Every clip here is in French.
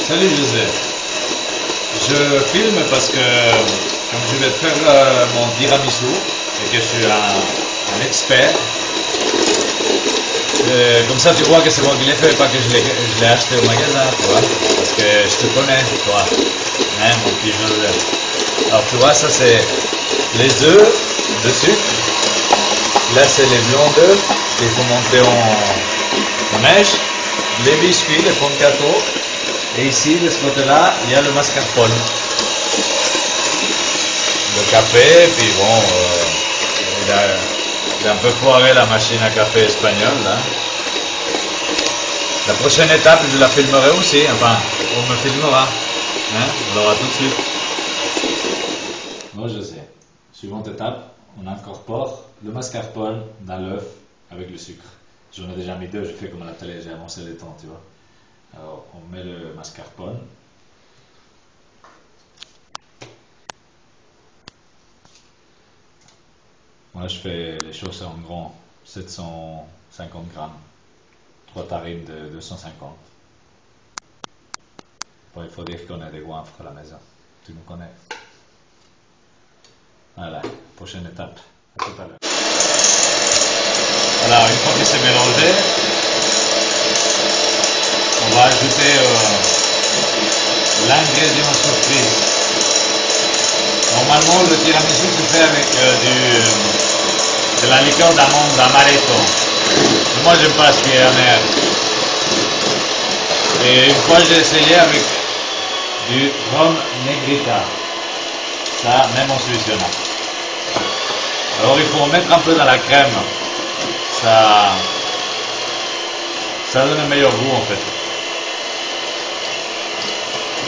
Salut José, je filme parce que comme je vais te faire mon tiramisu et que je suis un expert, comme ça tu vois que c'est moi qui l'ai fait, pas que je l'ai acheté au magasin, tu vois, parce que je te connais, toi, hein, mon petit José. Alors tu vois, ça c'est les œufs de sucre, là c'est les blancs d'œufs qu'il faut monter en neige, les biscuits, les pommes gâteaux. Et ici, de ce côté-là, il y a le mascarpone. Le café, puis bon, il a un peu foiré la machine à café espagnole, là. La prochaine étape, je la filmerai aussi, enfin, on me filmera. Hein, on l'aura tout de suite. Bon, je sais. Suivante étape, on incorpore le mascarpone dans l'œuf avec le sucre. J'en ai déjà mis deux, je fais comme à la télé, j'ai avancé les temps, tu vois. Alors, on met le mascarpone. Moi, je fais les choses en grand, 750 grammes, 3 tarines de 250. Bon, il faut dire qu'on a des goinfres à la maison. Tu nous connais. Voilà, prochaine étape. À tout à l'heure. Voilà, une fois que c'est mélangé, on va ajouter l'ingrédient surprise. Normalement, le tiramisu se fait avec de la liqueur d'amande d'amaretto. Moi, j'aime pas ce qui est amer. Et une fois, j'ai essayé avec du rhum negrita. Ça, même en Suisse, il y en a. Alors, il faut en mettre un peu dans la crème. Ça donne un meilleur goût, en fait.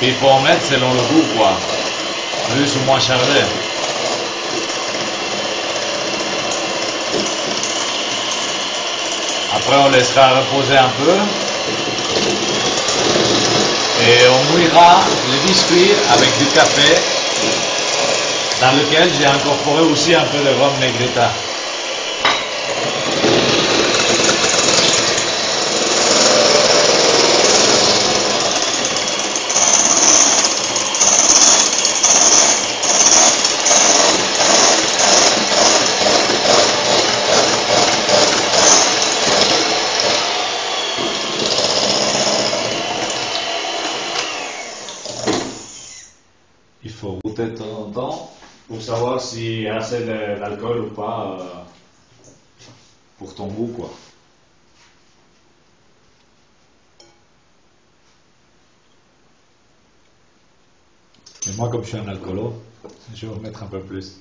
Et il faut en mettre selon le goût, quoi. Plus ou moins chargé. Après, on laissera reposer un peu. Et on mouillera les biscuits avec du café, dans lequel j'ai incorporé aussi un peu de rhum negrita. Il faut goûter de temps en temps pour savoir s'il y a assez d'alcool ou pas pour ton goût, quoi. Et moi, comme je suis un alcoolo, je vais en mettre un peu plus.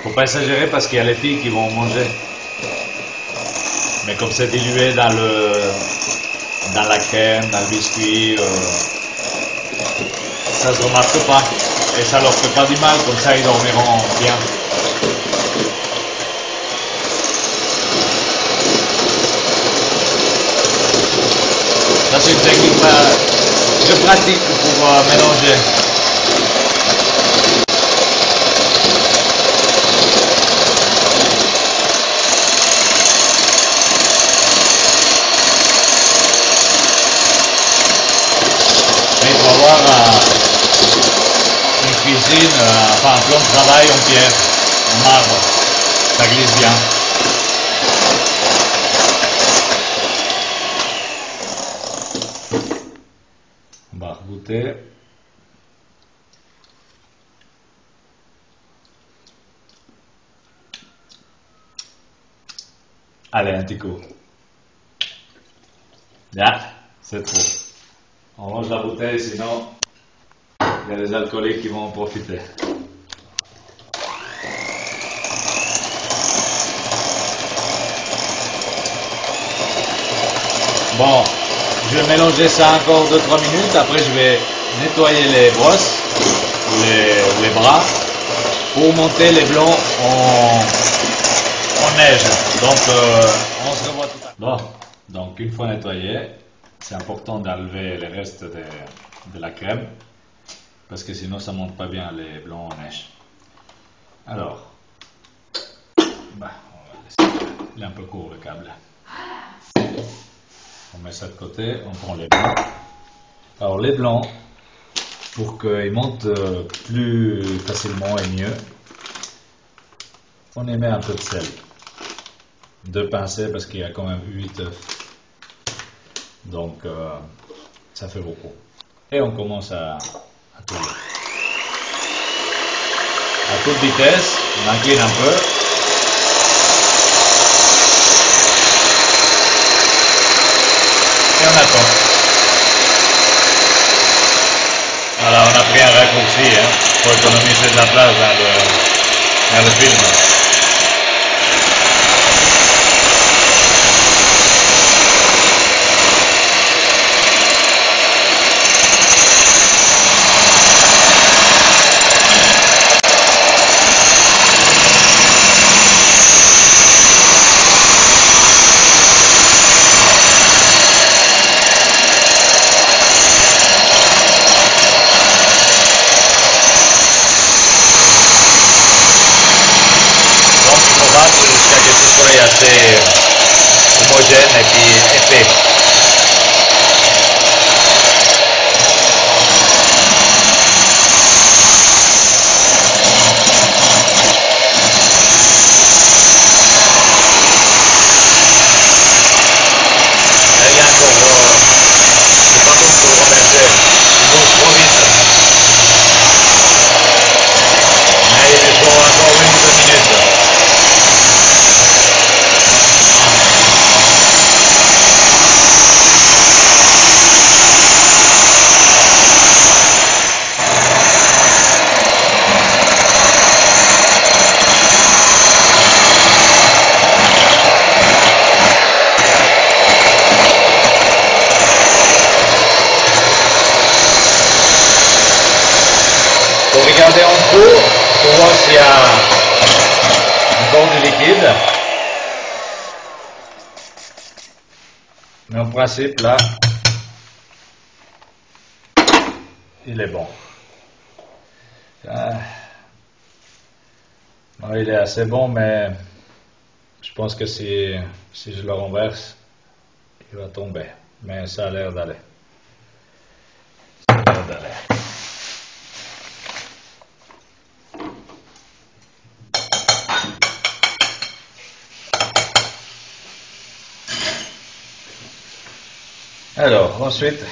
Faut pas exagérer parce qu'il y a les filles qui vont manger. Mais comme c'est dilué dans la crème, dans le biscuit, ça se remarque pas et ça leur fait pas du mal, comme ça ils dormiront bien. Ça c'est une technique que je pratique pour mélanger. Mais il faut avoir une cuisine, enfin un plan de travail en pierre, en marbre, ça glisse bien. On va goûter. Allez, un petit coup. Là, c'est trop. On range la bouteille, sinon il y a des alcooliques qui vont en profiter. Bon, je vais mélanger ça encore 2-3 minutes. Après, je vais nettoyer les brosses ou les bras pour monter les blancs en neige. Donc, on se revoit tout à l'heure. Bon, donc une fois nettoyé, c'est important d'enlever les restes de la crème parce que sinon ça monte pas bien les blancs en neige. Alors, on va laisser. Il est un peu court le câble. On met ça de côté, on prend les blancs. Alors les blancs, pour qu'ils montent plus facilement et mieux, on y met un peu de sel. 2 pincées parce qu'il y a quand même 8 œufs. Donc ça fait beaucoup. Et on commence à tourner. À toute vitesse, on incline un peu. Et on attend. Voilà, on a pris un raccourci pour économiser de la place dans le film. Jusqu'à que ce soit assez homogène et puis épais. Et il y a encore, c'est pas bon pour remercier, il bouge trop vite. Mais il faut encore 1 ou 2 minutes. Pour regarder en dessous, pour voir s'il y a encore du liquide. Mais en principe, là, il est bon. Non, il est assez bon, mais je pense que si je le renverse, il va tomber. Mais ça a l'air d'aller. Ça a l'air d'aller. Alors, ensuite,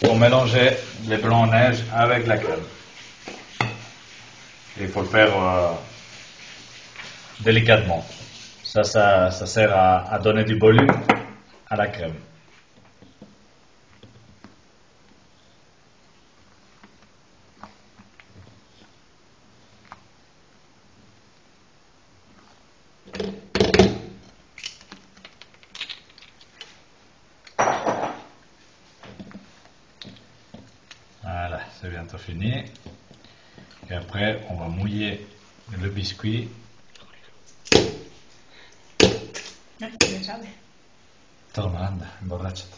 pour mélanger les blancs en neige avec la crème. Il faut le faire délicatement. Ça sert à donner du volume à la crème. Voilà, c'est bientôt fini. Et après, on va mouiller le biscuit. Toma, anda, emborráchate.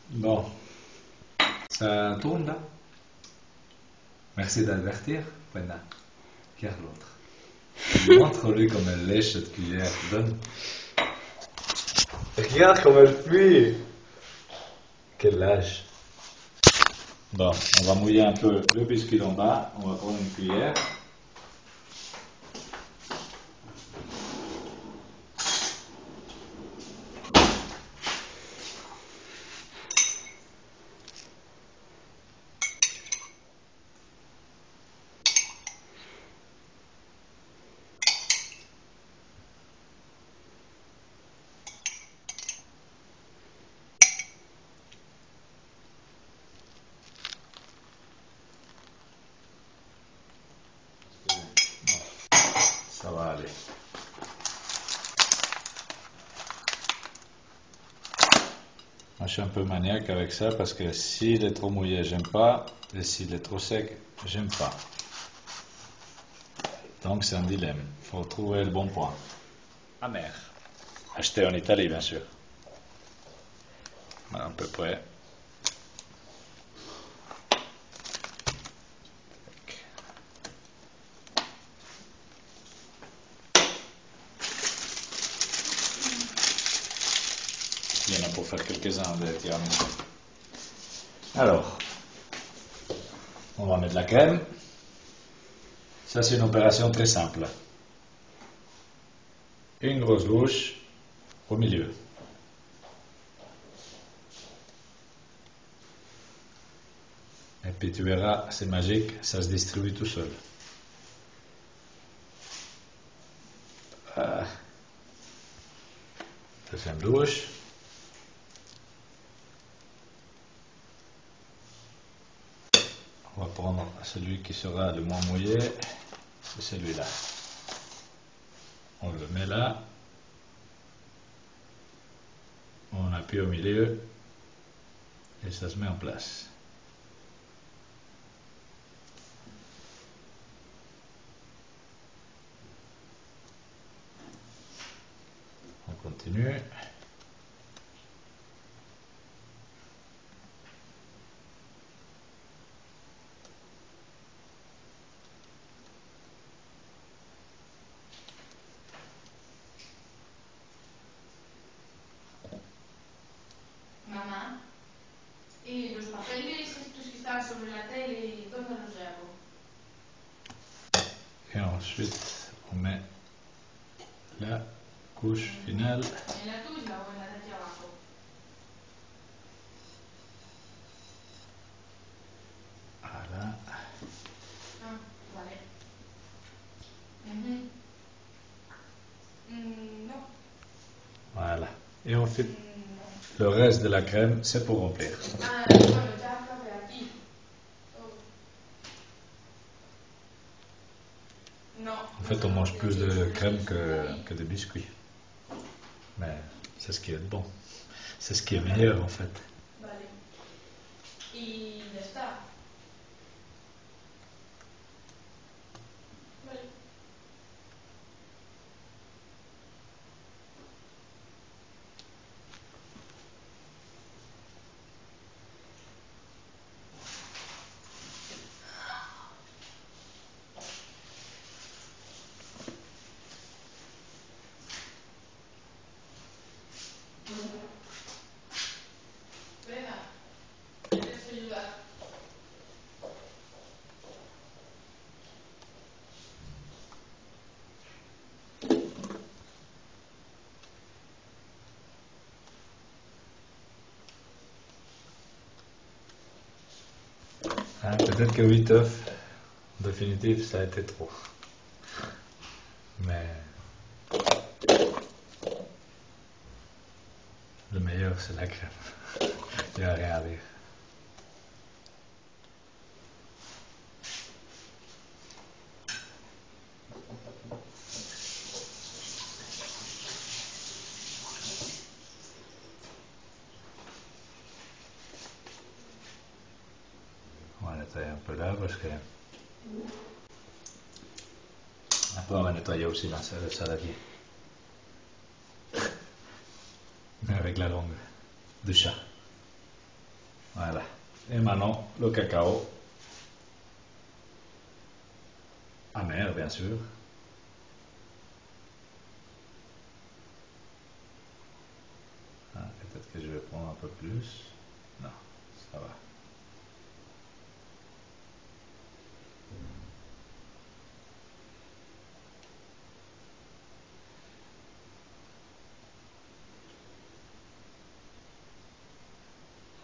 Bon, ça tourne là. Merci d'advertir. Voilà, regarde l'autre. Montre-lui comme elle lèche cette cuillère. Donne. Regarde comme elle fuit. Quel lâche. Bon, on va mouiller un peu le biscuit en bas. On va prendre une cuillère. Ça va aller. Moi, je suis un peu maniaque avec ça parce que s'il est trop mouillé, j'aime pas. Et s'il est trop sec, j'aime pas. Donc, c'est un dilemme. Il faut trouver le bon point. Amer. Acheté en Italie, bien sûr. À peu près. quelques-uns de tiramisu. Alors, on va mettre la crème. Ça, c'est une opération très simple. Une grosse louche au milieu. Et puis tu verras, c'est magique, ça se distribue tout seul. Deuxième louche. On va prendre celui qui sera le moins mouillé, c'est celui-là. On le met là. On appuie au milieu et ça se met en place. On continue. Mamá, y los papeles estos que están sobre la tele, ¿dónde los llevo? Et ensuite, on met la couche finale. ¿En la tuya o en la de aquí abajo? Voilà. Ah, vale. No. Voilà. Et ensuite, No. le reste de la crème, c'est pour remplir. Ah, bueno, ya acabé aquí. Oh. No. En fait, on mange plus de crème que de biscuits. Mais c'est ce qui est bon. C'est ce qui est meilleur, en fait. Vale. Y ya está. Vale. Venga, ¿quieres ayudar? Hein, peut-être que 8 œufs, en définitive, ça a été trop. Mais le meilleur, c'est la crème. Il n'y a rien à dire. On va nettoyer un peu là parce que après on va nettoyer aussi dans le saladier. Mais avec la langue de chat. Voilà. Et maintenant le cacao. Amer bien sûr. Ah, peut-être que je vais prendre un peu plus. Non, ça va.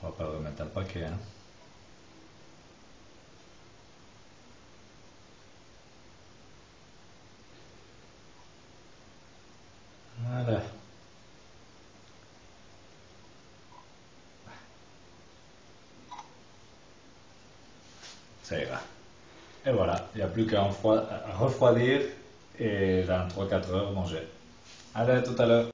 On va pas le remettre dans le paquet, hein. Voilà. Ça ira. Et voilà, il n'y a plus qu'à refroidir et dans 3-4 heures manger. Allez, à tout à l'heure.